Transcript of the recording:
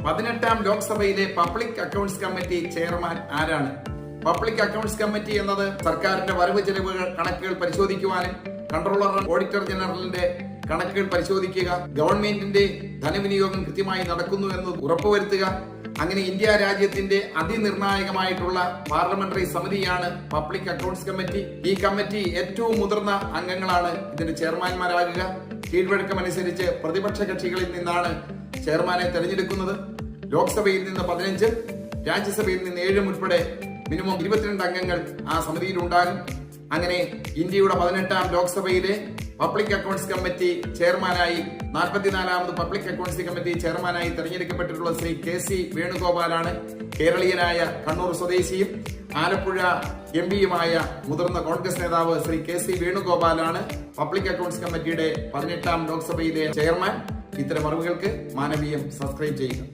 18ാം ലോക്സഭയിലെ public accounts committee chairman ആരാണ്? Public accounts committee എന്നത് സർക്കാരിന്റെ വരവ് ചെലവുകൾ കണക്കുകൾ പരിശോധിക്കുവാനും കൺട്രോളർ ഓഡിറ്റർ ജനറലിന്റെ കണക്കുകൾ പരിശോധിക്കുക, ഗവൺമെന്റിന്റെ ധനവിനിയോഗം കൃത്യമായി നടക്കുന്നു എന്ന് ഉറപ്പുവരുത്തുക, അങ്ങനെ ഇന്ത്യ രാജ്യത്തിന്റെ അതിനിർണായകമായിട്ടുള്ള പാർലമെന്ററി സമിതിയാണ് പബ്ലിക് അക്കൗണ്ട്സ് കമ്മിറ്റി. ഈ കമ്മിറ്റി ഏറ്റവും മുതിർന്ന അംഗങ്ങളാണ് ഇതിന്റെ ചെയർമാൻമാരാകുക. കീഴ്വഴക്കമനുസരിച്ച് പ്രതിപക്ഷ കക്ഷികളിൽ നിന്നാണ് ചെയർമാനെ തെരഞ്ഞെടുക്കുന്നത്. ലോക്സഭയിൽ നിന്ന് 15, രാജ്യസഭയിൽ നിന്ന് 7 ഉൾപ്പെടെ മിനിമം 22 അംഗങ്ങൾ ആ സമിതിയിൽ ഉണ്ടാകും. അങ്ങനെ ഇന്ത്യയുടെ 18ാം ലോക്സഭയിലെ പബ്ലിക് അക്കൗണ്ട്സ് കമ്മിറ്റി ചെയർമാനായി 44ാമത് പബ്ലിക് അക്കൗണ്ട്സ് കമ്മിറ്റി ചെയർമാനായി തെരഞ്ഞെടുക്കപ്പെട്ടിട്ടുള്ള ശ്രീ KC വേണുഗോപാലാണ്. കേരളീയനായ കണ്ണൂർ സ്വദേശിയും ആലപ്പുഴ MP-യുമായ മുതിർന്ന കോൺഗ്രസ് നേതാവ് ശ്രീ KC വേണുഗോപാലാണ് പബ്ലിക് അക്കൗണ്ട്സ് കമ്മിറ്റിയുടെ 18ാം ലോക്സഭയിലെ ചെയർമാൻ. ഇത്തരം അറിവുകൾക്ക് മാനവീയം സബ്സ്ക്രൈബ് ചെയ്യുക.